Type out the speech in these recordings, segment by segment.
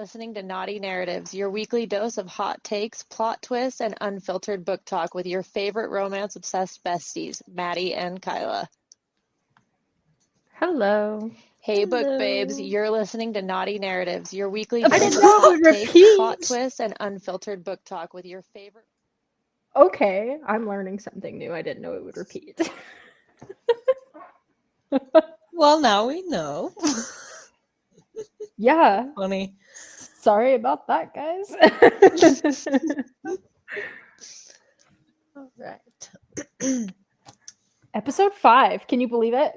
listening to Naughty Narratives, your weekly dose of hot takes, plot twists, and unfiltered book talk with your favorite romance-obsessed besties, Maddie and Kyla. Hello. Hey, book Hello. babes, you're listening to Naughty Narratives, your weekly I dose didn't of know it hot would takes, repeat. plot twists, and unfiltered book talk with your favorite... Okay, I'm learning something new. I didn't know it would repeat. Well, now we know. Yeah. Funny. Sorry about that, guys. All right. Episode 5. Can you believe it?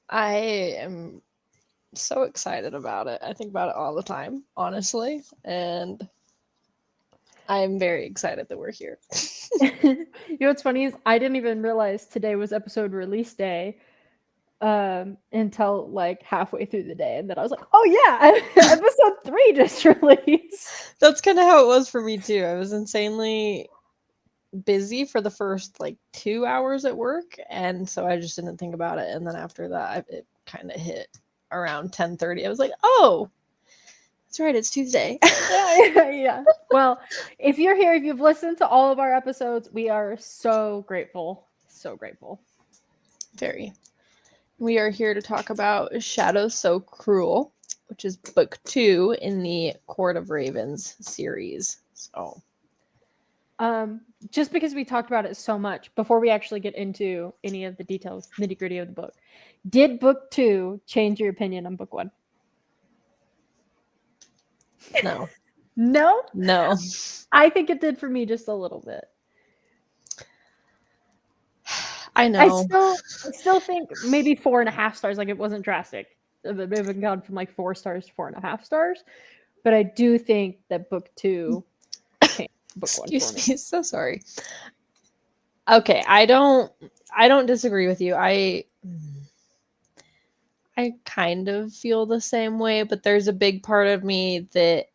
I am so excited about it. I think about it all the time, honestly. And I'm very excited that we're here. You know what's funny is I didn't even realize today was episode release day until like halfway through the day. And then I was like, oh yeah, episode 3 just released. That's kind of how it was for me too. I was insanely busy for the first like 2 hours at work, and so I just didn't think about it. And then after that, it kind of hit around 10:30. I was like, oh, that's right, it's Tuesday. Yeah. Well, if you're here, if you've listened to all of our episodes, we are so grateful. So grateful. Very. We are here to talk about Shadows So Cruel, which is book 2 in the Court of Ravens series. So, just because we talked about it so much, before we actually get into any of the details, nitty-gritty of the book, did book 2 change your opinion on book 1? no. No? No. I think it did for me just a little bit. I know. I still think maybe 4.5 stars. Like, it wasn't drastic. It would have gone from like 4 stars to 4.5 stars. But I do think that book 2 changed book 1 for me. Excuse me, so sorry. Okay, I don't disagree with you. I kind of feel the same way, but there's a big part of me that,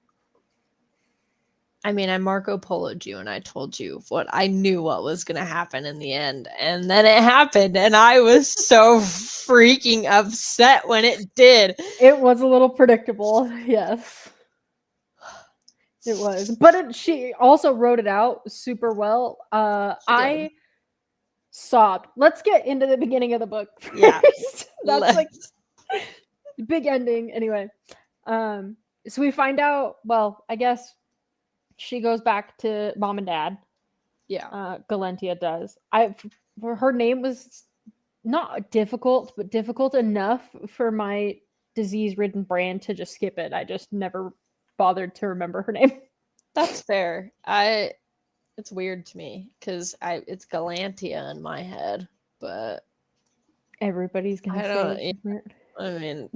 I mean, I Marco Polo'd you and I told you what I knew what was going to happen in the end. And then it happened, and I was so freaking upset when it did. It was a little predictable, yes. It was. But she also wrote it out super well. I sobbed. Let's get into the beginning of the book first. Yeah. That's like big ending. Anyway. So we find out, well, I guess she goes back to mom and dad. Yeah. Galentia does. Her name was not difficult, but difficult enough for my disease-ridden brain to just skip it. I just never bothered to remember her name. That's fair. It's weird to me because it's Galantia in my head, but everybody's gonna say it. I mean,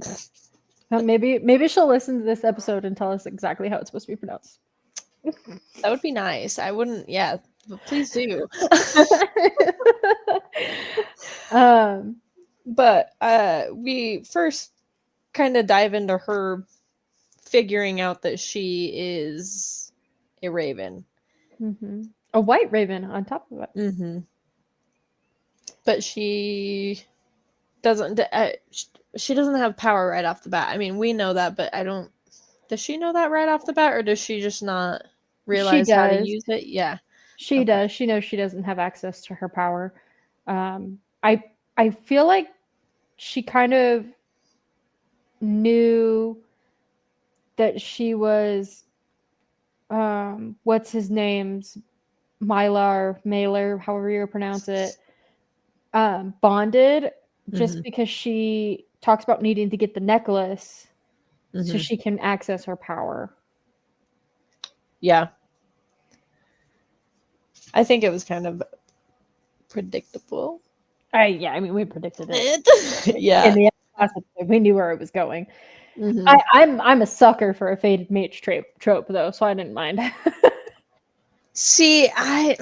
maybe she'll listen to this episode and tell us exactly how it's supposed to be pronounced. That would be nice. I wouldn't. Yeah, but please do. But we first kind of dive into her figuring out that she is a raven. Mm-hmm. A white raven on top of it. Mm-hmm. But she doesn't. She doesn't have power right off the bat. I mean, we know that, but I don't. Does she know that right off the bat, or does she just not realize how to use it? Yeah, she does. She knows she doesn't have access to her power. I feel like she kind of knew that she was what's his name's Mailer, however you pronounce it, bonded just because she talks about needing to get the necklace so she can access her power. Yeah. I think it was kind of predictable. Yeah, I mean, we predicted it. Yeah. In the episode, we knew where it was going. I'm a sucker for a fated mate trope though, so I didn't mind. See, I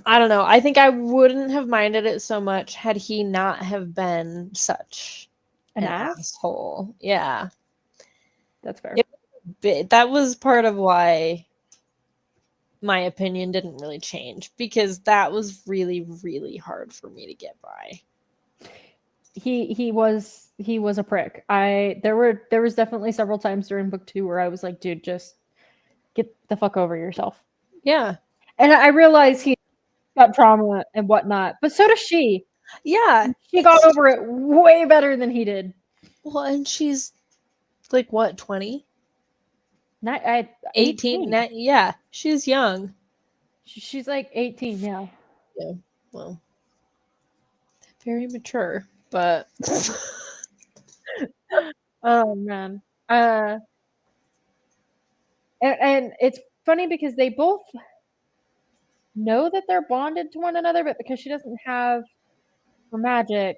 don't know. I think I wouldn't have minded it so much had he not have been such an asshole. Yeah. That's fair. That was part of why my opinion didn't really change, because that was really, really hard for me to get by. He was a prick. There was definitely several times during book 2 where I was like, dude, just get the fuck over yourself. Yeah. And I realize he got trauma and whatnot, but so does she. Yeah. She got over it way better than he did. Well, and she's like what, 20? Not 18? 18. Yeah, she's young. She's like 18, yeah. Yeah. Well, very mature, but Oh man. And it's funny because they both know that they're bonded to one another, but because she doesn't have her magic,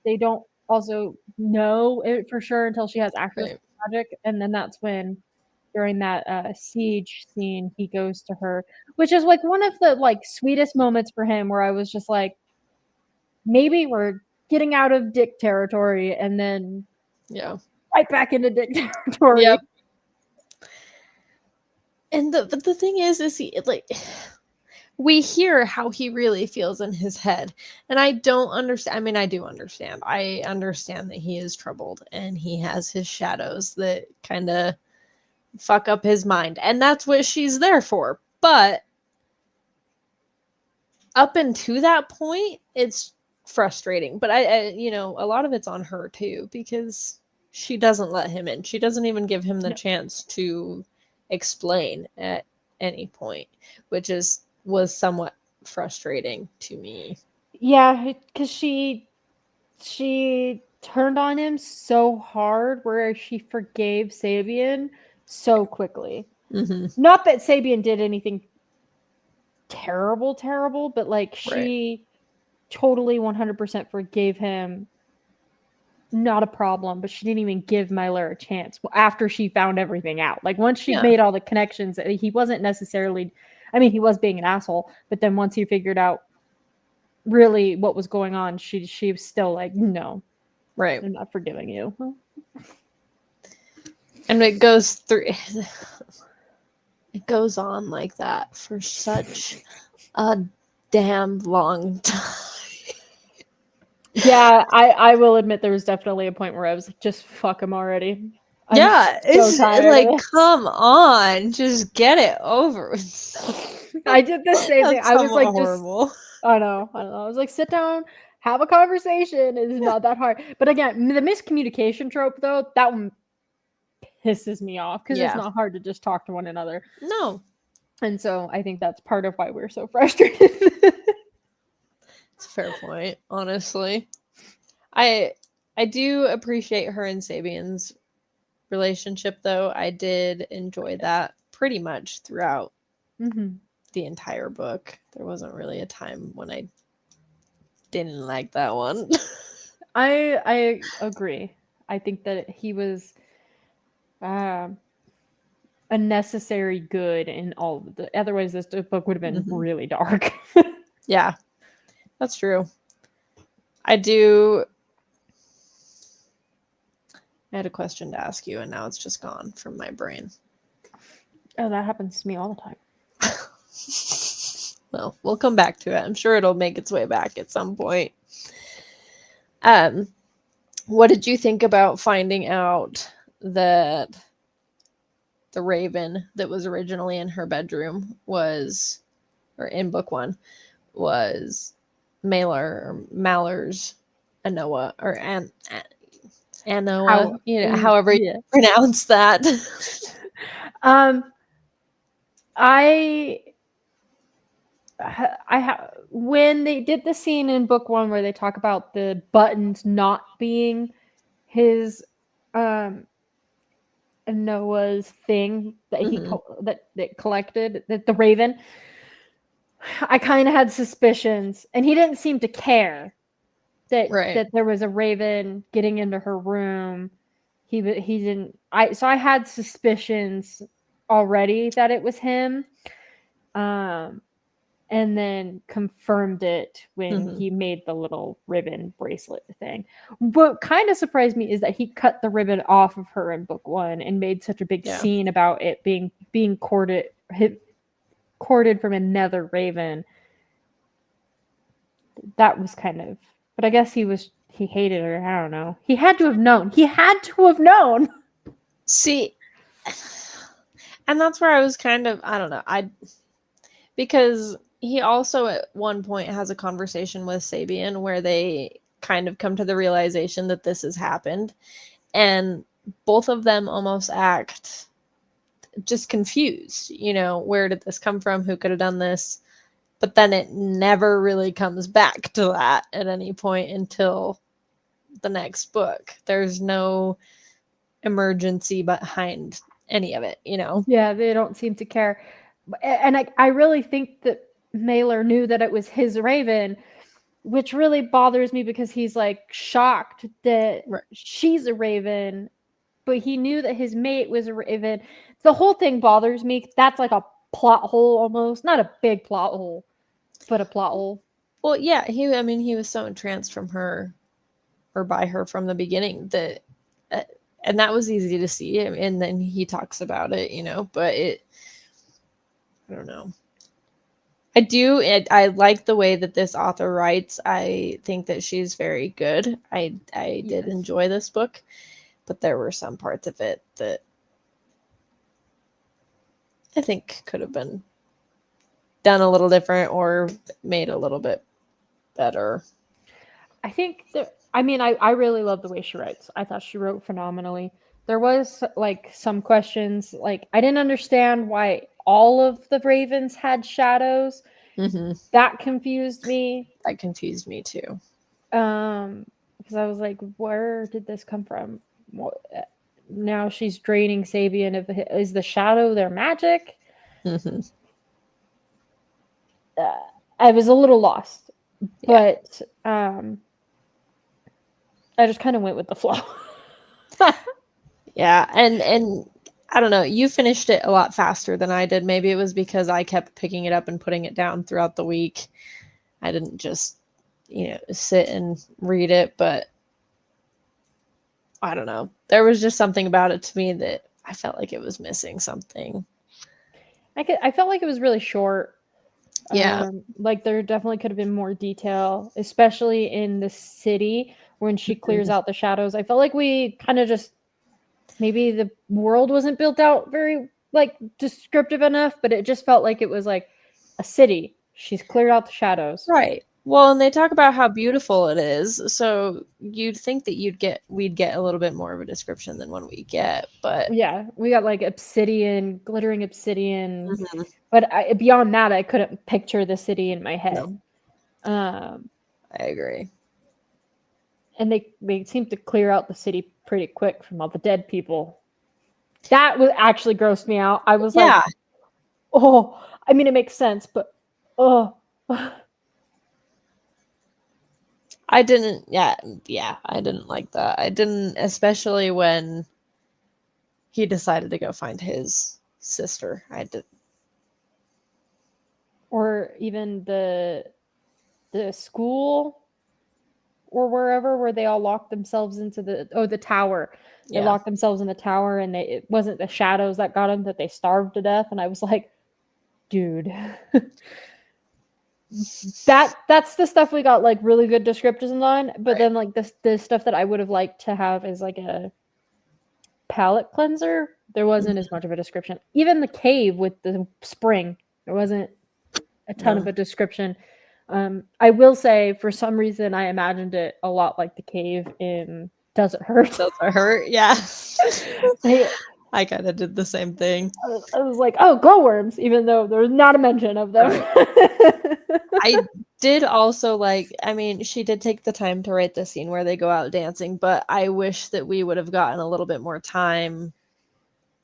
they don't also know it for sure until she has access right. to magic, and then that's when during that siege scene he goes to her, which is like one of the like sweetest moments for him where I was just like, maybe we're getting out of dick territory and then Yeah. right back into dick territory. Yep. And the thing is he like we hear how he really feels in his head. And I don't understand. I mean, I do understand. I understand that he is troubled and he has his shadows that kind of fuck up his mind. And that's what she's there for. But up until that point, it's frustrating. But I a lot of it's on her too, because she doesn't let him in. She doesn't even give him the chance to explain at any point, which was somewhat frustrating to me. Yeah, because she turned on him so hard where she forgave Sabian so quickly. Mm-hmm. Not that Sabian did anything terrible, but like she totally 100% forgave him. Not a problem, but she didn't even give Myler a chance after she found everything out. Like once she made all the connections, he wasn't necessarily, I mean, he was being an asshole, but then once he figured out really what was going on, she was still like, no, Right. I'm not forgiving you. And it goes through, it goes on like that for such a damn long time. Yeah, I will admit there was definitely a point where I was like, just fuck him already. It's like, of come on, just get it over. I did the same thing. I was like, horrible. I know. I was like, sit down, have a conversation. It's not that hard. But again, the miscommunication trope, though, that one pisses me off because it's not hard to just talk to one another. No. And so I think that's part of why we're so frustrated. It's a fair point, honestly. I do appreciate her and Sabian's relationship, though. I did enjoy that pretty much throughout the entire book. There wasn't really a time when I didn't like that one. I agree. I think that he was a necessary good in all of the. Otherwise, this book would have been really dark. Yeah, that's true. I had a question to ask you, and now it's just gone from my brain. Oh, that happens to me all the time. Well, we'll come back to it. I'm sure it'll make its way back at some point. What did you think about finding out that the raven that was originally in her bedroom was, or in book one, was Maller's Anoa, or Anoa, however you pronounce that. I have when they did the scene in book one where they talk about the buttons not being his Noah's thing that he that collected the raven. I kind of had suspicions, and he didn't seem to care that there was a raven getting into her room. He didn't. So I had suspicions already that it was him. And then confirmed it when he made the little ribbon bracelet thing. What kind of surprised me is that he cut the ribbon off of her in book one and made such a big scene about it being courted from another raven. That was kind of, but I guess he hated her. I don't know. He had to have known. See, And that's where I was kind of, I don't know, because he also at one point has a conversation with Sabian where they kind of come to the realization that this has happened, and both of them almost act just confused. Where did this come from? Who could have done this? But then it never really comes back to that at any point until the next book. There's no emergency behind any of it. Yeah, they don't seem to care. And I really think that Mailer knew that it was his raven, which really bothers me because he's like shocked that Right. she's a raven, but he knew that his mate was a raven. The whole thing bothers me. That's like a plot hole almost. Not a big plot hole, but a plot hole. Well, yeah, he was so entranced from her or by her from the beginning that and that was easy to see, and then he talks about it, but I don't know. I like the way that this author writes. I think that she's very good. I did enjoy this book, but there were some parts of it that I think could have been done a little different or made a little bit better. I think that I really love the way she writes. I thought she wrote phenomenally. There was like some questions, like I didn't understand why all of the ravens had shadows. Mm-hmm. That confused me. That confused me too. Because I was like, where did this come from? Now she's draining Sabian. Is the shadow their magic? Mm-hmm. I was a little lost, but I just kind of went with the flow. Yeah, and I don't know, you finished it a lot faster than I did. Maybe it was because I kept picking it up and putting it down throughout the week. I didn't just, sit and read it, but I don't know. There was just something about it to me that I felt like it was missing something. I felt like it was really short. Yeah. Like there definitely could have been more detail, especially in the city when she clears out the shadows. I felt like we kind of just maybe the world wasn't built out very like descriptive enough, but it just felt like it was like a city. She's cleared out the shadows. Right. Well, and they talk about how beautiful it is, so you'd think that we'd get a little bit more of a description than what we get, but Yeah, we got like obsidian, glittering obsidian, mm-hmm. but beyond that, I couldn't picture the city in my head. No. I agree. And they seem to clear out the city pretty quick from all the dead people. That was actually grossed me out. I was like, oh, I mean, it makes sense, but oh. I didn't, I didn't like that. I didn't, especially when he decided to go find his sister. I did. Or even the school or wherever where they all locked themselves into the tower. They locked themselves in the tower, and it wasn't the shadows that got them, that they starved to death. And I was like, dude. That's the stuff we got like really good descriptions on, but then like the stuff that I would have liked to have is like a palate cleanser. There wasn't as much of a description. Even the cave with the spring, there wasn't a ton of a description. I will say, for some reason, I imagined it a lot like the cave in Does It Hurt? Does It Hurt? Yeah. I kind of did the same thing. I was like, oh, glowworms, even though there's not a mention of them. I did also she did take the time to write the scene where they go out dancing, but I wish that we would have gotten a little bit more time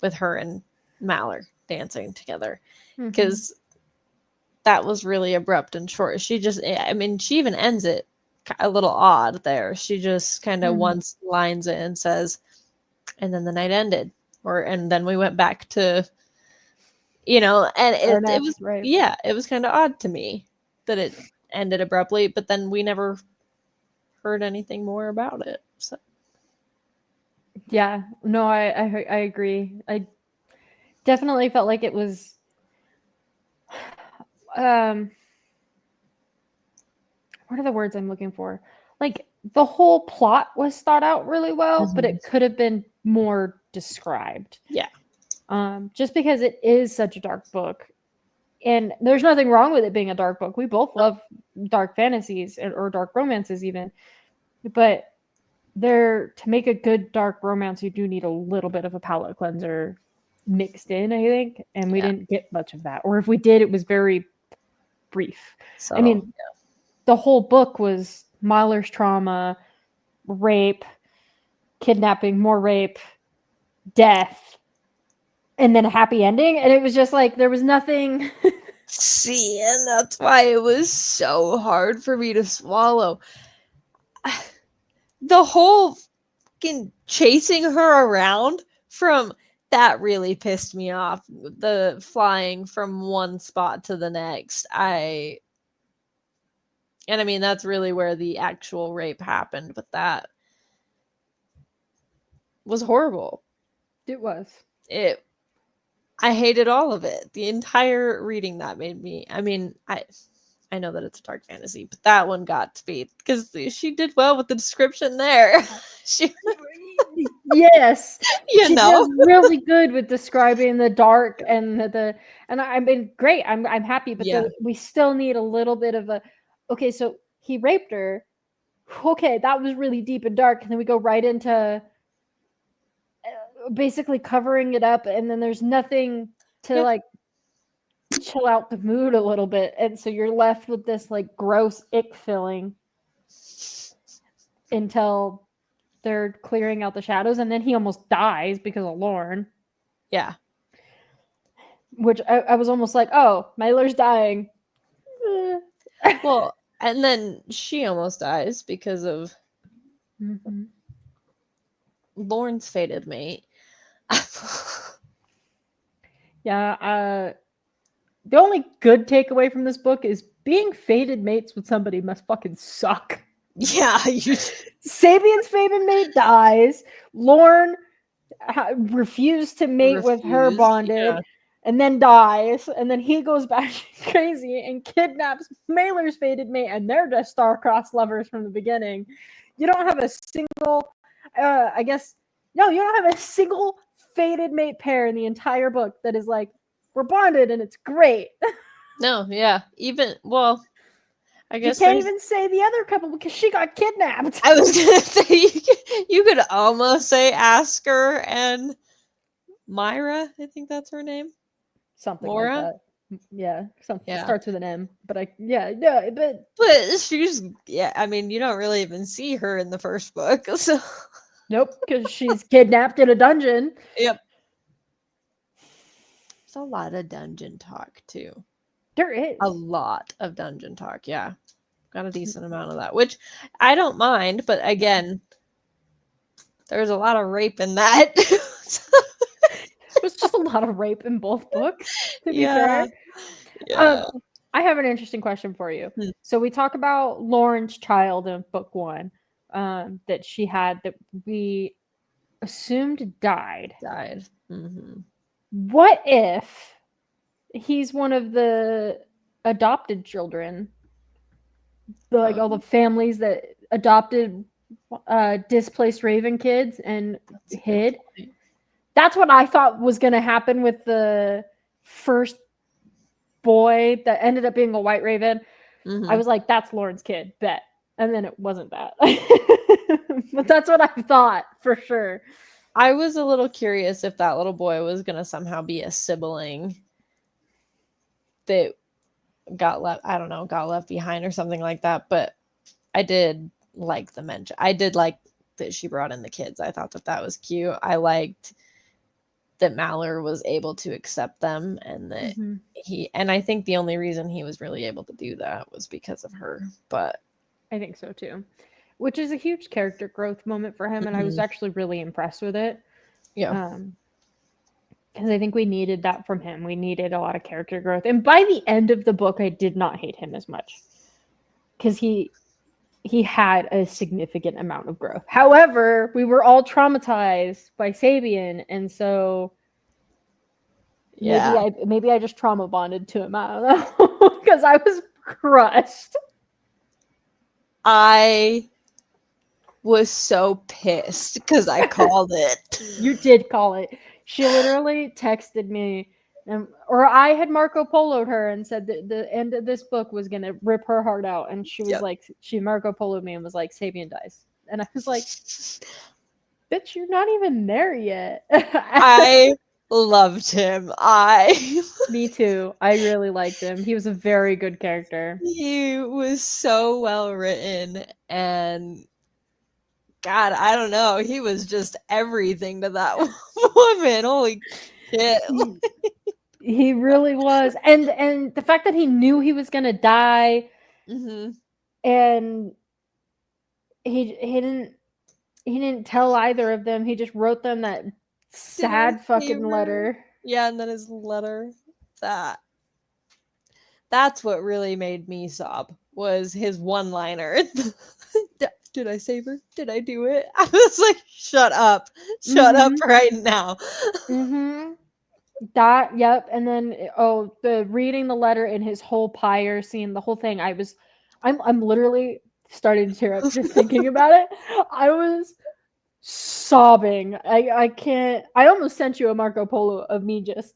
with her and Mallard dancing together, because that was really abrupt and short. She even ends it a little odd there. She just kind of once lines it and says, and then the night ended, and then we went back to, and it was right. it was kind of odd to me that it ended abruptly, but then we never heard anything more about it. So yeah, no, I agree. I definitely felt like it was what are the words I'm looking for? Like the whole plot was thought out really well, but it could have been more described. Yeah. just because it is such a dark book. And there's nothing wrong with it being a dark book. We both love dark fantasies or dark romances even. But to make a good dark romance, you do need a little bit of a palate cleanser mixed in, I think. And we didn't get much of that. Or if we did, it was very brief. So I mean, the whole book was Mahler's trauma, rape, kidnapping, more rape, death, and then a happy ending. And it was just like there was nothing. see, and that's why it was so hard for me to swallow. The whole fucking chasing her around from that really pissed me off. The flying from one spot to the next. And I mean that's really where the actual rape happened, but that was horrible. It was. I hated all of it. The entire reading that made me. I mean, I know that it's a dark fantasy, but that one got to be because she did well with the description there. She, Yes, you she know, does really good with describing the dark and and I mean, great. I'm happy, but Yeah. we still need a little bit of a. Okay, so he raped her. Okay, that was really deep and dark, and then we go right into basically covering it up, and then there's nothing to like chill out the mood a little bit, and so you're left with this like gross ick feeling until they're clearing out the shadows, and then he almost dies because of Lorne. Yeah. Which I was almost like, oh, Mailer's dying. Well, and then she almost dies because of Lorne's fated mate. Yeah, the only good takeaway from this book is being fated mates with somebody must fucking suck. Yeah, Sabian's fated mate dies. Lorne refused to mate with her bonded, and then dies, and then he goes back crazy and kidnaps Mailer's fated mate, and they're just star-crossed lovers from the beginning. You don't have a single, I guess, no, you don't have a single fated mate pair in the entire book that is like, we're bonded and it's great. No, yeah. Even, well, I guess you can't even say the other couple because she got kidnapped. I was gonna say you could almost say Asker and Myra. I think that's her name. Something Laura? like that. Yeah, something Yeah. starts with an M. But but she's I mean, you don't really even see her in the first book, so nope, because she's kidnapped in a dungeon. Yep. There's a lot of dungeon talk too. There is a lot of dungeon talk. Yeah, got a decent amount of that, which I don't mind. But again, there's a lot of rape in that. There's just a lot of rape in both books, to be fair. Yeah. I have an interesting question for you. So we talk about Lauren's child in book 1 that she had that we assumed died. Mm-hmm. What if he's one of the adopted children? Like all the families that adopted displaced Raven kids and hid. That's what I thought was going to happen with the first boy that ended up being a white raven. Mm-hmm. I was like, that's Lauren's kid, bet. And then it wasn't that. But that's what I thought for sure. I was a little curious if that little boy was going to somehow be a sibling that got left behind or something like that. But I did like the mention. I did like that she brought in the kids. I thought that was cute. I liked that Mallory was able to accept them, and that and I think the only reason he was really able to do that was because of her. But I think so too, which is a huge character growth moment for him, and I was actually really impressed with it. Yeah. Because I think we needed that from him. We needed a lot of character growth, and by the end of the book, I did not hate him as much because he had a significant amount of growth. However, we were all traumatized by Sabian, and so maybe I just trauma bonded to him. I don't know, because I was crushed. I was so pissed because I called it. You did call it. She literally texted me, or I had Marco Poloed her and said that the end of this book was gonna rip her heart out, and she was Yep. like, she Marco Poloed me and was like, Sabian dies, and I was like, bitch, you're not even there yet. I loved him. Me too. I really liked him. He was a very good character. He was so well written, and God, I don't know. He was just everything to that woman. Holy shit. He really was. And the fact that he knew he was gonna die, Mm-hmm. and he didn't tell either of them. He just wrote them that sad fucking letter. Yeah, and then his letter. That's what really made me sob, was his one-liner. Did I save her? Did I do it? I was like, shut up. Shut up right now. Mm-hmm. That, yep. And then the reading the letter in his whole pyre scene, the whole thing, I'm literally starting to tear up just thinking about it. I was sobbing. I can't. I almost sent you a Marco Polo of me just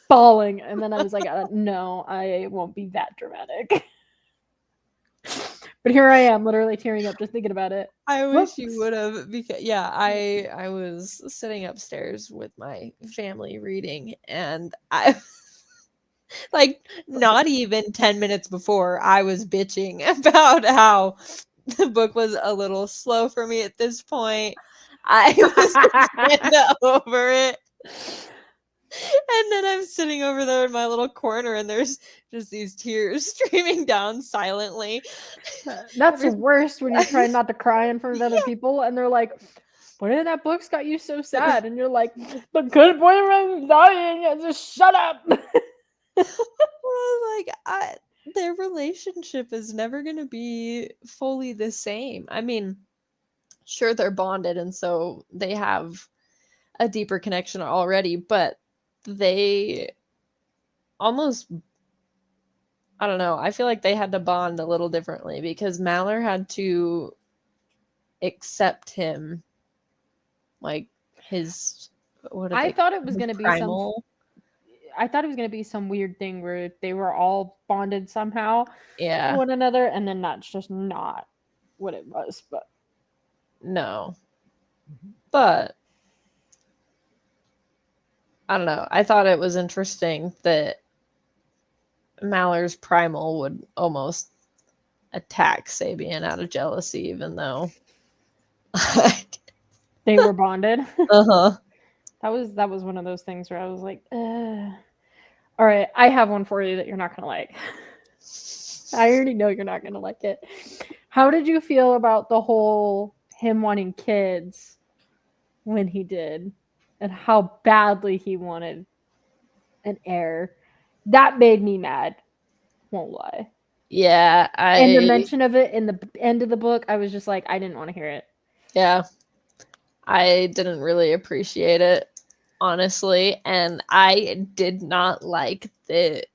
bawling, and then I was like, no, I won't be that dramatic. But here I am, literally tearing up just thinking about it. I wish you would have, because yeah, I was sitting upstairs with my family reading, and I like not even 10 minutes before I was bitching about how the book was a little slow for me at this point. I was kind of over it. And then I'm sitting over there in my little corner, and there's just these tears streaming down silently. That's the worst, when you're trying not to cry in front of other people, and they're like, "What in that book's got you so sad?" And you're like, "The good boyfriend's dying." And just shut up. Well, like, their relationship is never going to be fully the same. I mean, sure, they're bonded, and so they have a deeper connection already, but they almost, I don't know, I feel like they had to bond a little differently, because Mallory had to accept him, like his, what did I they thought call it was him? going to be Primal. some weird thing where they were all bonded somehow to Yeah. one another, and then that's just not what it was. But No. But I don't know. I thought it was interesting that Mallory's primal would almost attack Sabian out of jealousy, even though they were bonded. uh-huh. That was one of those things where I was like, all right, I have one for you that you're not gonna like. I already know you're not gonna like it. How did you feel about the whole him wanting kids when he did, and how badly he wanted an heir? That made me mad. Won't lie. Yeah, And the mention of it in the end of the book, I was just like, I didn't want to hear it. I didn't really appreciate it, honestly, and I did not like that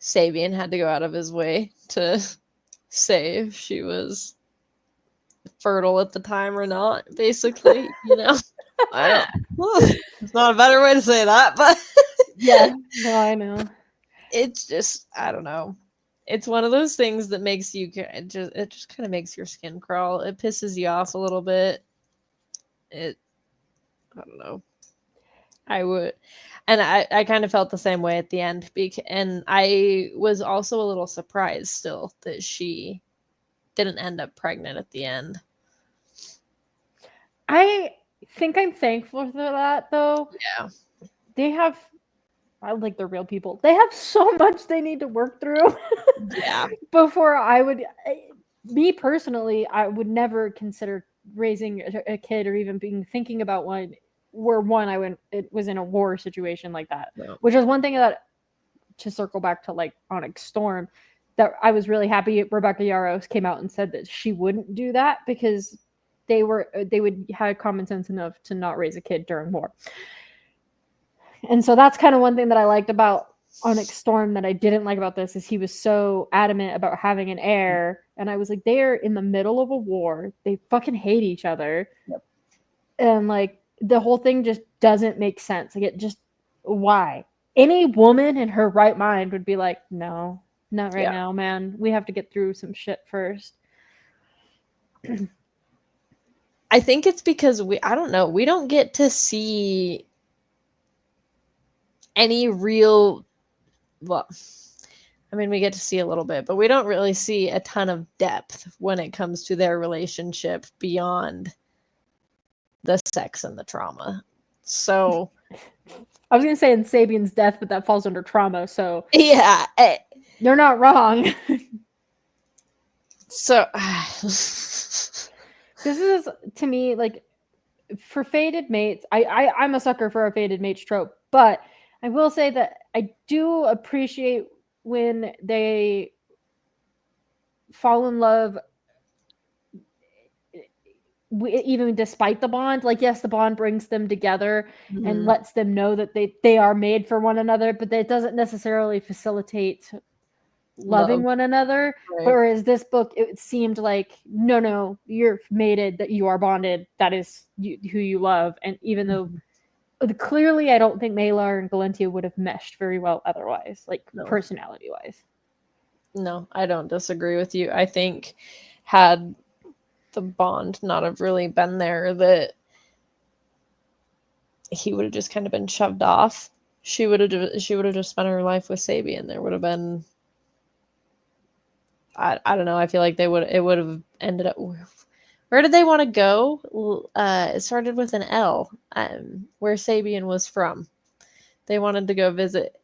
Sabian had to go out of his way to say if she was fertile at the time or not, basically, you know. I don't, it's not a better way to say that, but Yeah, no, I know. it's just, I don't know. It's one of those things that makes you, it just kind of makes your skin crawl. It pisses you off a little bit. I don't know. I would, and I kind of felt the same way at the end, and I was also a little surprised still that she didn't end up pregnant at the end. I think I'm thankful for that, though. Yeah. They have, I like, they're real people. They have so much they need to work through. Yeah. Before me personally, I would never consider raising a kid, or even thinking about one, it was in a war situation like that. No. Which is one thing that, to circle back to like Onyx Storm, that I was really happy Rebecca Yarros came out and said that she wouldn't do that, because they would have common sense enough to not raise a kid during war. And so that's kind of one thing that I liked about Onyx Storm that I didn't like about this, is he was so adamant about having an heir, and I was like, they're in the middle of a war, they fucking hate each other. Yep. And like, the whole thing just doesn't make sense. Like, it just, why? Any woman in her right mind would be like, no, not right now, man. We have to get through some shit first. I think it's because I don't know, we don't get to see any real, well, I mean, we get to see a little bit, but we don't really see a ton of depth when it comes to their relationship beyond the sex and the trauma. So I was gonna say in Sabian's death, but that falls under trauma, so yeah, you're not wrong. so This is, to me, like, for fated mates, I'm a sucker for a fated mates trope, but I will say that I do appreciate when they fall in love, even despite the bond. Like, yes, the bond brings them together and lets them know that they are made for one another, but that doesn't necessarily facilitate loving one another. Right. Whereas this book, it seemed like, no, you're mated, that you are bonded, that is who you love. And even though clearly I don't think Malar and Galentia would have meshed very well otherwise, like personality wise. No, I don't disagree with you. I think had the bond not have really been there, that he would have just kind of been shoved off. She would have just spent her life with Sabian. There would have been, I don't know. I feel like it would have ended up. Where did they want to go? It started with an L. Where Sabian was from. They wanted to go visit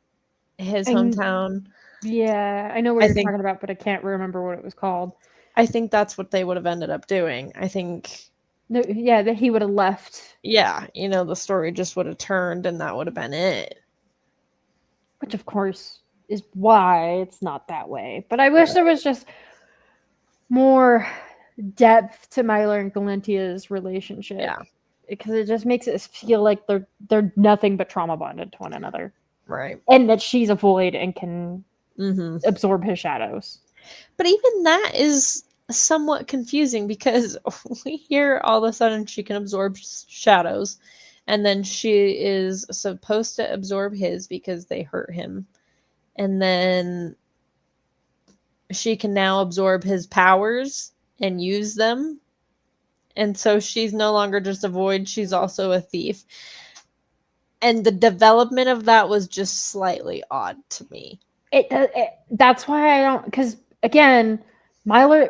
his hometown. Yeah, I know what you're talking about, but I can't remember what it was called. I think that's what they would have ended up doing. I think. No, yeah, that he would have left. Yeah, the story just would have turned, and that would have been it. Which, of course, is why it's not that way. But I wish there was just more depth to Myler and Galentia's relationship. Yeah. Because it just makes it feel like they're nothing but trauma bonded to one another. Right. And that she's a void and can absorb his shadows. But even that is somewhat confusing, because we hear all of a sudden she can absorb shadows, and then she is supposed to absorb his because they hurt him, and then she can now absorb his powers and use them, and so she's no longer just a void, she's also a thief. And the development of that was just slightly odd to me. That's why I don't, because again, Myler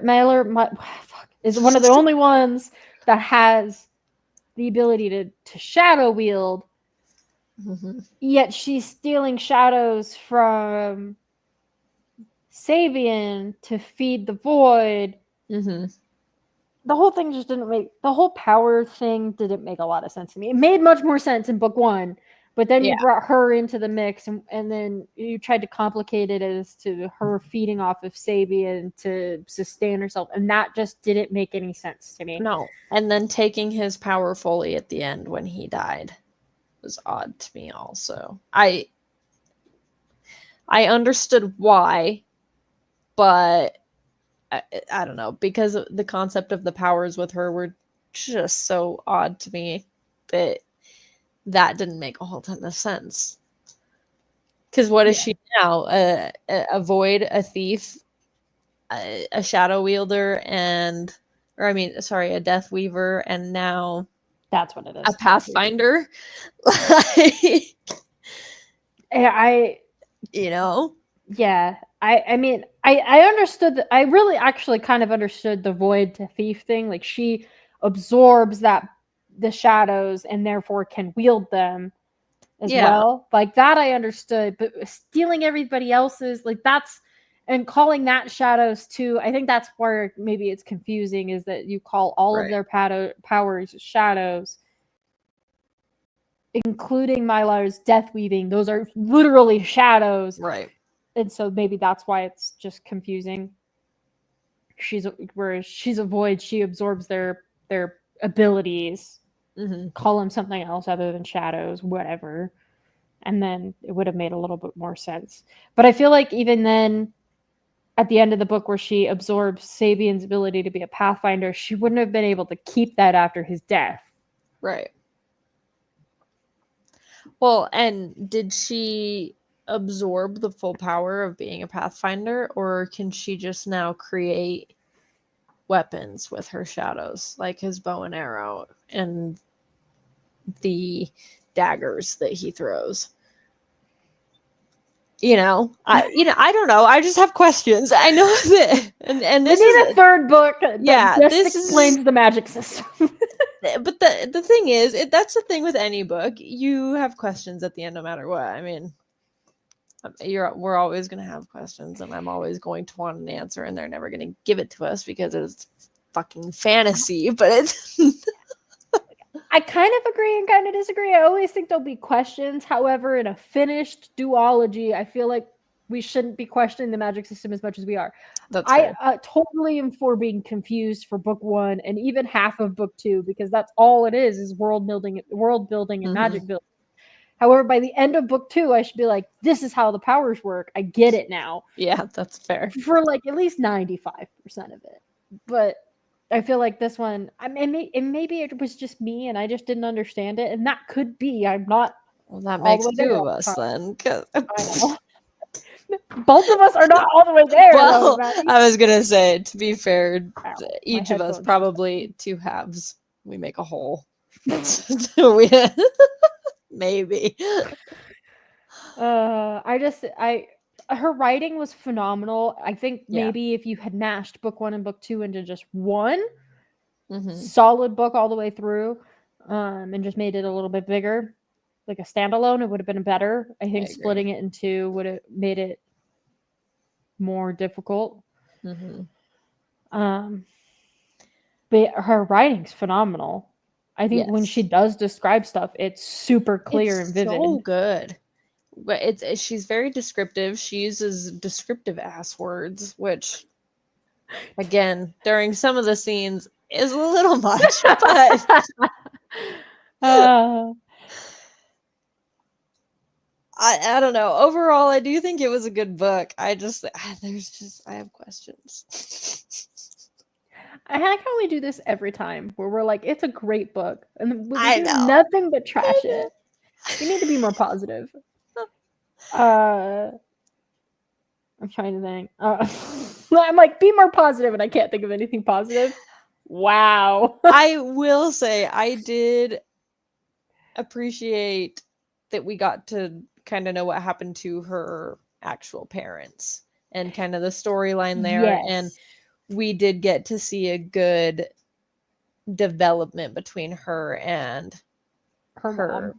is one of the only ones that has the ability to shadow wield. Yet she's stealing shadows from Sabian to feed the void. The whole thing just the whole power thing didn't make a lot of sense to me. It made much more sense in book one, but then you brought her into the mix, and then you tried to complicate it as to her feeding off of Sabian to sustain herself, and that just didn't make any sense to me. No. And then taking his power fully at the end when he died was odd to me also. I understood why, but I don't know, because the concept of the powers with her were just so odd to me that didn't make a whole ton of sense. Because what is she now? A void, a thief, a shadow wielder, a death weaver, and now that's what it is. A pathfinder. Yeah. I mean, I understood I really actually kind of understood the void to thief thing. Like, she absorbs the shadows and therefore can wield them as well. Like, that I understood, but stealing everybody else's, like, that's, and calling that shadows too, I think that's where maybe it's confusing, is that you call all of their powers shadows, including Mylar's death weaving. Those are literally shadows. Right. And so maybe that's why it's just confusing. Whereas she's a void, she absorbs their abilities. Call them something else other than shadows, whatever. And then it would have made a little bit more sense. But I feel like even then, at the end of the book where she absorbs Sabian's ability to be a pathfinder, she wouldn't have been able to keep that after his death. Right. Well, and did she absorb the full power of being a pathfinder, or can she just now create weapons with her shadows, like his bow and arrow and the daggers that he throws? I don't know. I just have questions. I know that, and We this need is a third book that just this explains is. the magic system. But the thing is, that's the thing with any book. You have questions at the end, no matter what. I mean, we're always going to have questions, and I'm always going to want an answer, and they're never going to give it to us because it's fucking fantasy. But it's I kind of agree and kind of disagree. I always think there'll be questions. However, in a finished duology, I feel like we shouldn't be questioning the magic system as much as we are. that's I fair. totally am for being confused for book 1 and even half of book 2, because that's all it is world building and magic building. However, by the end of book 2, I should be like, this is how the powers work. I get it now. Yeah, that's fair. For like at least 95% of it. But I feel like this one, I mean, maybe it was just me and I just didn't understand it. And that could be. I'm not Well, that all makes the way two there of all us the then. time. I know. Both of us are not all the way there, though, Well, Maddie. I was gonna say, to be fair, Ow, my each of us headphones. probably two halves. We make a whole. Maybe. Her writing was phenomenal. I think Yeah. maybe if you had mashed book 1 and book 2 into just one Mhm. solid book all the way through, and just made it a little bit bigger, like a standalone, it would have been better. I think agree. splitting it in two would have made it more difficult. Mhm. But her writing's phenomenal. I think when she Yes. does describe stuff, it's super clear and It's vivid. so good. But she's very descriptive. She uses descriptive ass words, which again, during some of the scenes is a little much, but Uh, I don't know. Overall, I do think it was a good book. I have questions. I like how we do this every time, where we're like, it's a great book, and we I do know. nothing but trash it. We need to be more positive. I'm trying to think. I'm like, be more positive, and I can't think of anything positive. Wow. I will say I did appreciate that we got to kind of know what happened to her actual parents and kind of the storyline there. And Yes. we did get to see a good development between her and Her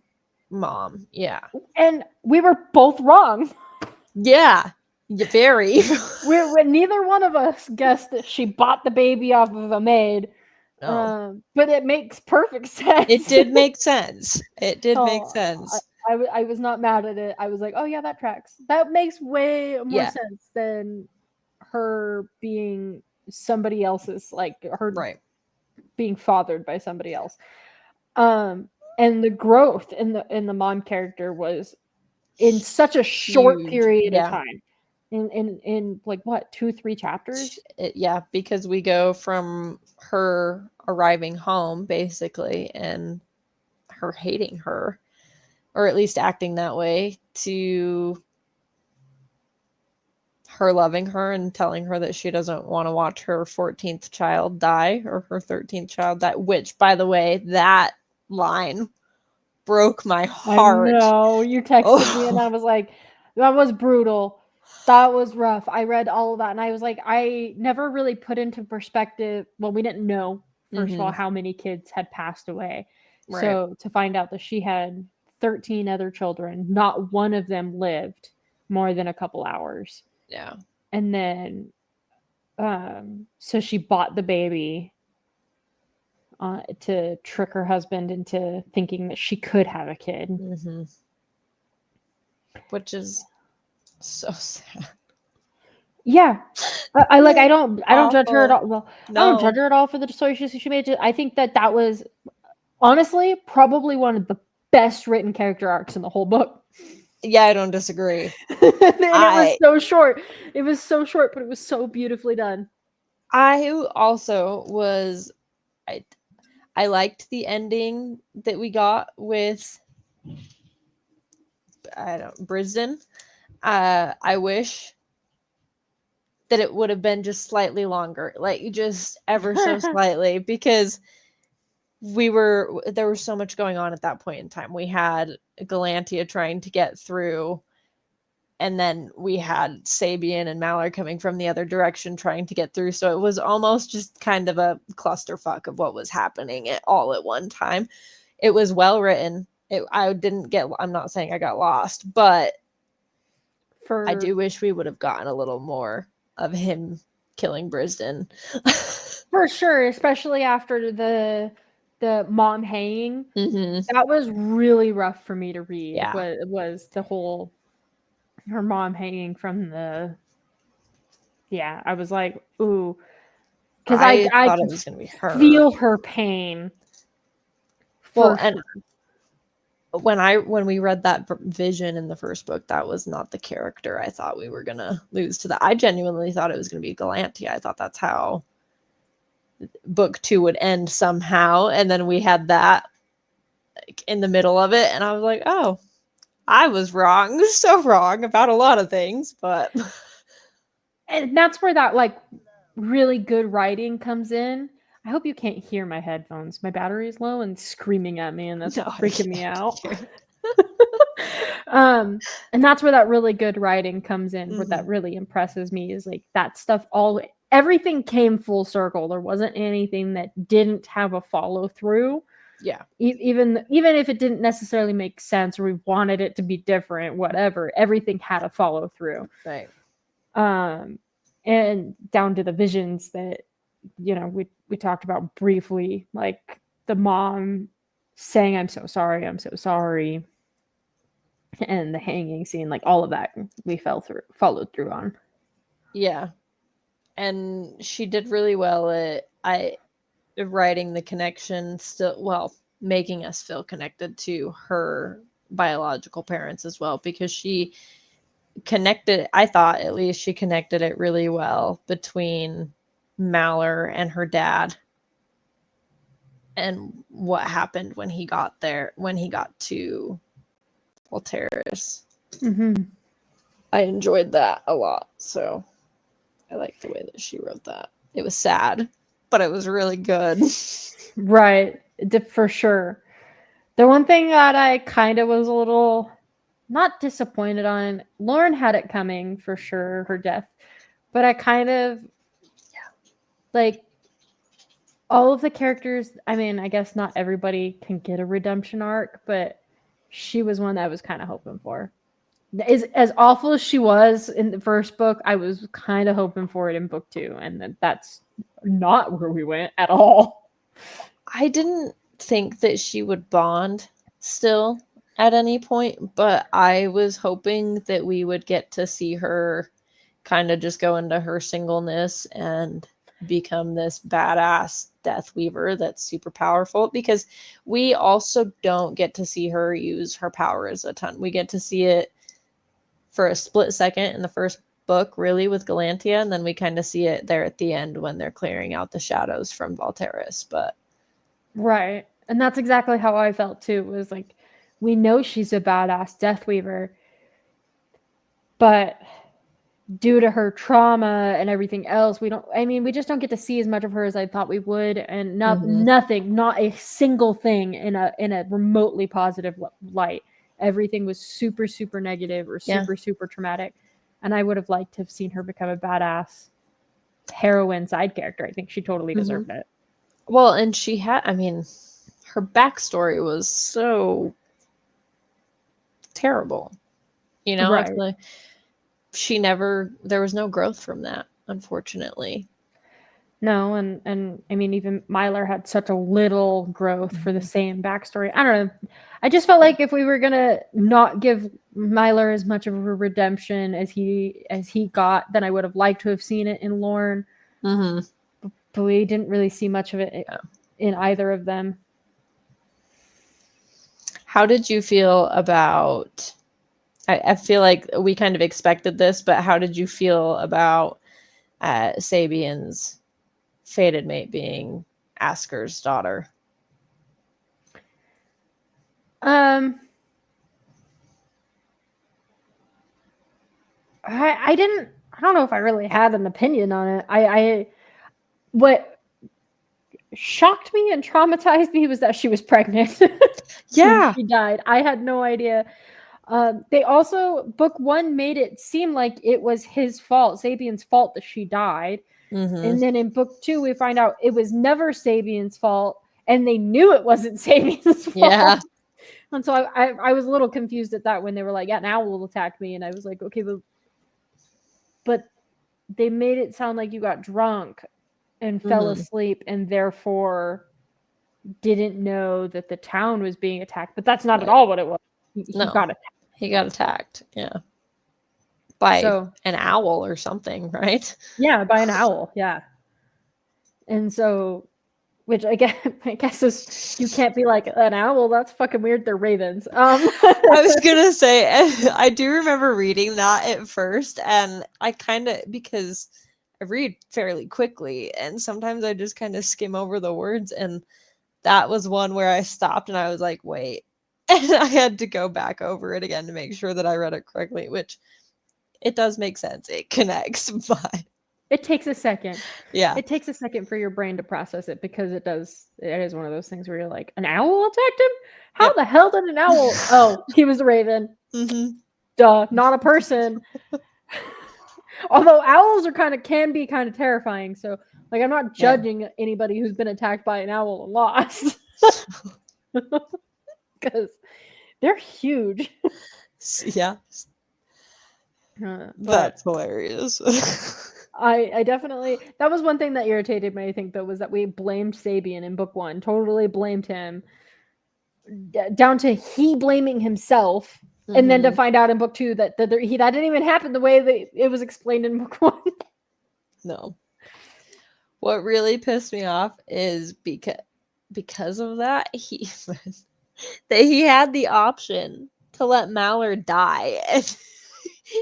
mom. Yeah. And we were both wrong. Yeah. Very. Neither one of us guessed that she bought the baby off of a maid. No. But it makes perfect sense. It did make sense. It did make Oh, sense. I was not mad at it. I was like, oh yeah, that tracks. That makes way more Yeah. sense than her being somebody else's, like her Right. being fathered by somebody else. And the growth in the mom character was in such a short Huge. period of Yeah. time. In like what, 2-3 chapters? Yeah, because we go from her arriving home basically and her hating her, or at least acting that way, to her loving her and telling her that she doesn't want to watch her 14th child die or her 13th child die, which, by the way, that line broke my heart. I know. You texted me and I was like, that was brutal. That was rough. I read all of that and I was like, I never really put into perspective. Well, we didn't know, first of all, how many kids had passed away. Right. So to find out that she had 13 other children, not one of them lived more than a couple hours. Yeah. And then, so she bought the baby to trick her husband into thinking that she could have a kid. Mm-hmm. Which is so sad. Yeah. I don't judge her at all. Well, No. I don't judge her at all for the choices she made. I think that was honestly probably one of the best written character arcs in the whole book. Yeah, I don't disagree. And it was so short. It was so short, but it was so beautifully done. I also was I liked the ending that we got with Brisden. I wish that it would have been just slightly longer, like just ever so slightly, because there was so much going on at that point in time. We had Galantia trying to get through, and then we had Sabian and Malor coming from the other direction trying to get through. So it was almost just kind of a clusterfuck of what was happening all at one time. It was well written. I'm not saying I got lost, but I do wish we would have gotten a little more of him killing Brisden. For sure, especially after the mom hanging. Mm-hmm. That was really rough for me to read. Yeah. Was the whole her mom hanging from the. Yeah, I was like, ooh, because I thought could it was going to be her. feel her pain. Well, and when we read that vision in the first book, that was not the character I thought we were gonna lose to that. I genuinely thought it was gonna be Galantia. I thought that's how book 2 would end somehow, and then we had that like in the middle of it, and I was like, oh, I was wrong, so wrong about a lot of things, but and that's where that like really good writing comes in. I hope you can't hear my headphones. My battery is low and screaming at me, and that's freaking me out. And that's where that really good writing comes in. What that really impresses me is like that stuff. Everything came full circle. There wasn't anything that didn't have a follow through. Yeah. Even if it didn't necessarily make sense or we wanted it to be different, whatever, everything had a follow through. Right. And down to the visions that, you know, we talked about briefly, like the mom saying, I'm so sorry, and the hanging scene, like all of that we followed through on. Yeah. And she did really well at writing the connection, making us feel connected to her biological parents as well, because she connected, I thought at least she connected it really well between Malor and her dad and what happened when he got to Volterris. Mm-hmm. I enjoyed that a lot, so I like the way that she wrote that. It was sad, but it was really good. Right, for sure. The one thing that I kind of was a little not disappointed on, Lauren had it coming for sure, her death, but I kind of like all of the characters. I mean, I guess not everybody can get a redemption arc, but she was one that I was kind of hoping for. As awful as she was in the first book, I was kind of hoping for it in book 2, and that's not where we went at all. I didn't think that she would bond still at any point, but I was hoping that we would get to see her kind of just go into her singleness and become this badass Death Weaver that's super powerful, because we also don't get to see her use her powers a ton. We get to see it for a split second in the first book, really, with Galantia, and then we kind of see it there at the end when they're clearing out the shadows from Volterris. But right, and that's exactly how I felt too. It was like, we know she's a badass Death Weaver, but due to her trauma and everything else, we just don't get to see as much of her as I thought we would, and not a single thing in a remotely positive light. Everything was super, super negative or super, super traumatic, and I would have liked to have seen her become a badass heroine side character. I think she totally deserved it. Well, and she had, her backstory was so terrible, you know, right? like, there was no growth from that, unfortunately. No, and I mean, even Myler had such a little growth for the same backstory. I don't know. I just felt like if we were gonna not give Myler as much of a redemption as he got, then I would have liked to have seen it in Lorne. But we didn't really see much of it in either of them. How did you feel about? I feel like we kind of expected this, but how did you feel about Sabian's fated mate being Asker's daughter? I don't know if I really had an opinion on it. What shocked me and traumatized me was that she was pregnant when Yeah. she died. I had no idea. They also, book 1 made it seem like it was his fault, Sabian's fault, that she died. Mm-hmm. And then in book 2, we find out it was never Sabian's fault, and they knew it wasn't Sabian's fault. Yeah. And so I was a little confused at that when they were like, yeah, an owl attacked me. And I was like, okay, but they made it sound like you got drunk and fell Mhm. asleep and therefore didn't know that the town was being attacked. But that's not at Right. all what it was. He No. got attacked. He got attacked. Yeah. By So, an owl or something, right? yeah, by an owl. Yeah. And so, which I guess is, you can't be like an owl. That's fucking weird. They're ravens. I was gonna say, I do remember reading that at first, and I kind of, because I read fairly quickly, and sometimes I just kind of skim over the words, and that was one where I stopped and I was like, wait, and I had to go back over it again to make sure that I read it correctly, which it does make sense. It connects, but It takes a second. yeah. It takes a second for your brain to process it because it is one of those things where you're like, an owl attacked him? How Yep. the hell did an owl? Oh, he was a raven. Mm-hmm. Duh, not a person. Although owls can be kind of terrifying. So, like, I'm not Yeah. judging anybody who's been attacked by an owl and lost. Because they're huge. Yeah. But That's hilarious. I definitely, that was one thing that irritated me, I think, though, was that we blamed Sabian in book 1. Totally blamed him. Down to he blaming himself. And then to Mhm. find out in book 2 that that didn't even happen the way that it was explained in book 1. No. What really pissed me off is because of that, he had the option to let Mallard die, and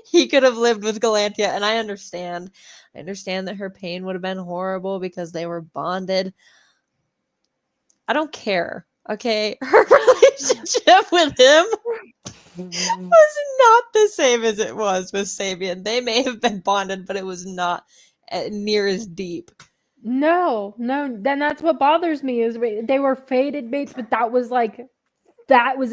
he could have lived with Galantia. And I understand that her pain would have been horrible because they were bonded. I don't care. Okay, her relationship with him was not the same as it was with Sabian. They may have been bonded, but it was not near as deep. No, then that's what bothers me is they were fated mates, but that was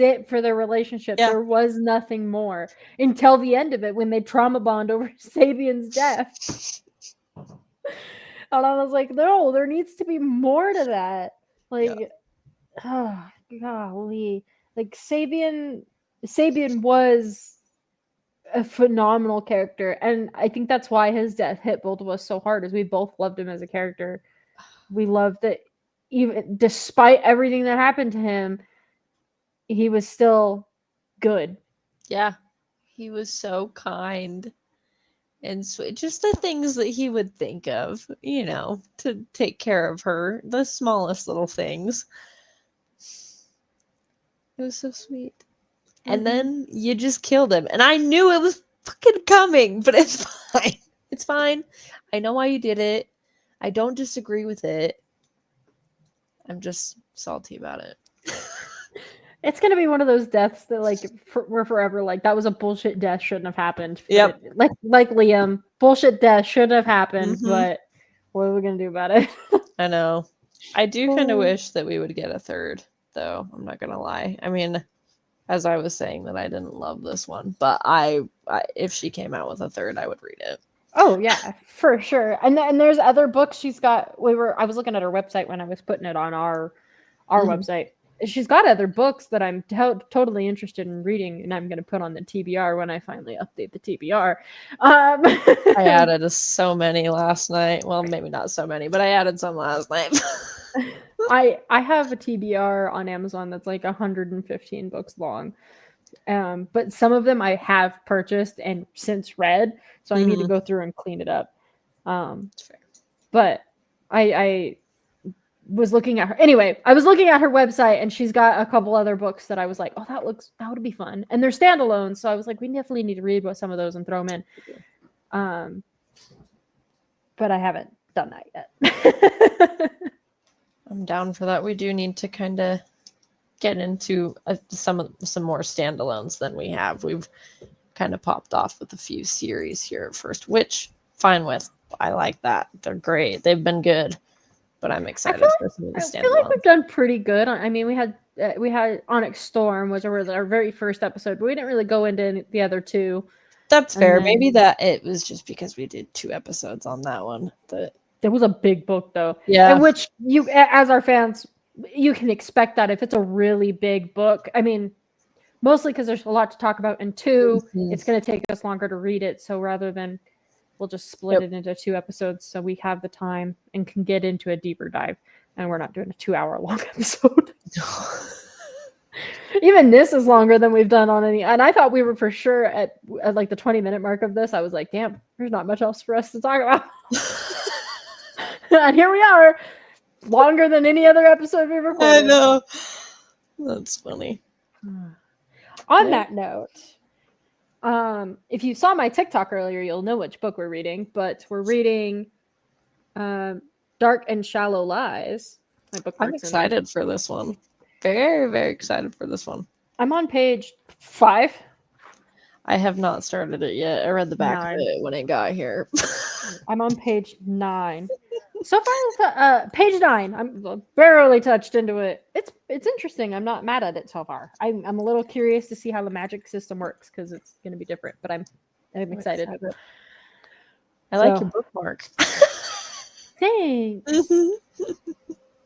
it for their relationship. Yeah. There was nothing more until the end of it when they trauma bond over Sabian's death. And I was like, no, there needs to be more to that. Like, oh, golly. Like, Sabian was a phenomenal character. And I think that's why his death hit both of us so hard, is we both loved him as a character. We loved that even despite everything that happened to him, he was still good. Yeah. He was so kind and sweet. Just the things that he would think of, to take care of her. The smallest little things. It was so sweet. And then you just killed him. And I knew it was fucking coming, but it's fine. It's fine. I know why you did it. I don't disagree with it. I'm just salty about it. It's gonna be one of those deaths that we're forever like, that was a bullshit death, shouldn't have happened. Yep. Like Liam, bullshit death shouldn't have happened, Mhm. but what are we gonna do about it? I know. I do kind of Oh. wish that we would get a third, though. I'm not gonna lie. I mean, as I was saying that I didn't love this one, but I if she came out with a third, I would read it. Oh yeah, for sure. And there's other books she's got. I was looking at her website when I was putting it on our Mhm. website. She's got other books that I'm totally interested in reading, and I'm going to put on the TBR when I finally update the TBR. I added so many last night. Well, maybe not so many, but I added some last night. I have a TBR on Amazon that's like 115 books long. But some of them I have purchased and since read, so I need to go through and clean it up. But I was looking at her anyway. I was looking at her website, and she's got a couple other books that I was like, oh, that would be fun, and they're standalone. So I was like, we definitely need to read some of those and throw them in. But I haven't done that yet. I'm down for that. We do need to kind of get into some more standalones than we have. We've kind of popped off with a few series here at first, which fine with. I like that. They're great. They've been good, but I'm excited for some of the I feel like standalone. we've done pretty good. I mean, we had Onyx Storm, which was our very first episode, but we didn't really go into the other two. That's And fair. then- Maybe that it was just because we did 2 episodes on that one. That It was a big book, though. yeah, And which you, as our fans, you can expect that if it's a really big book. I mean, mostly because there's a lot to talk about, and 2, Mhm. it's going to take us longer to read it. So rather than, we'll just split it into 2 episodes so we have the time and can get into a deeper dive. And we're not doing a 2-hour long episode. Even this is longer than we've done on any. And I thought we were for sure at like the 20-minute mark of this. I was like, damn, there's not much else for us to talk about. And here we are, longer than any other episode we've recorded. I know. That's funny. On that note, if you saw my TikTok earlier, you'll know which book we're reading. But we're reading Dark and Shallow Lies. My book. I'm excited for this one. Very, very excited for this one. I'm on page 5. I have not started it yet. I read the back 9. of it when it got here. I'm on page 9. So far, page 9. I'm barely touched into it. It's interesting. I'm not mad at it so far. I'm a little curious to see how the magic system works because it's going to be different. But I'm excited. I like your bookmark. Thanks.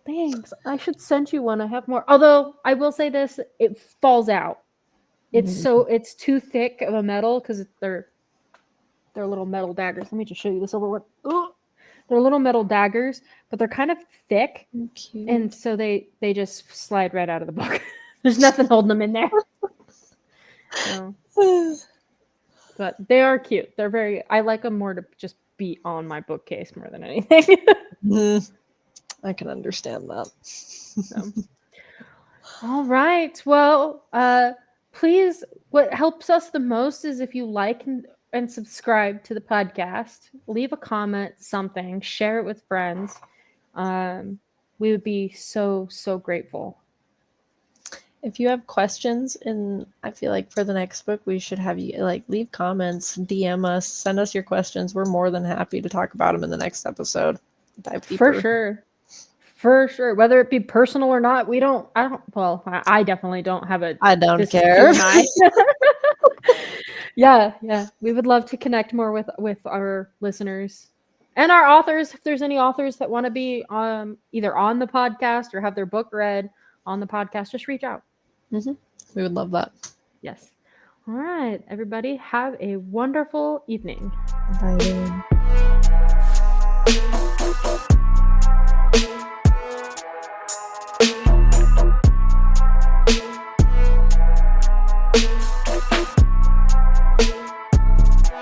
Thanks. I should send you one. I have more. Although I will say this, it falls out. It's too thick of a metal because they're little metal daggers. Let me just show you this over what. They're little metal daggers, but they're kind of thick, and so they just slide right out of the book. There's nothing holding them in there. So, but they are cute. They're very. I like them more to just be on my bookcase more than anything. I can understand that. So. All right. Well, please, what helps us the most is if you like and subscribe to the podcast, leave a comment, something, share it with friends. We would be so, so grateful. If you have questions, and I feel like for the next book, we should have you like leave comments, DM us, send us your questions. We're more than happy to talk about them in the next episode. Dive deeper. For sure. Whether it be personal or not, I definitely don't have a. I don't care. Yeah. We would love to connect more with our listeners and our authors. If there's any authors that want to be either on the podcast or have their book read on the podcast, just reach out. We would love that. Yes. All right, everybody, have a wonderful evening. Bye.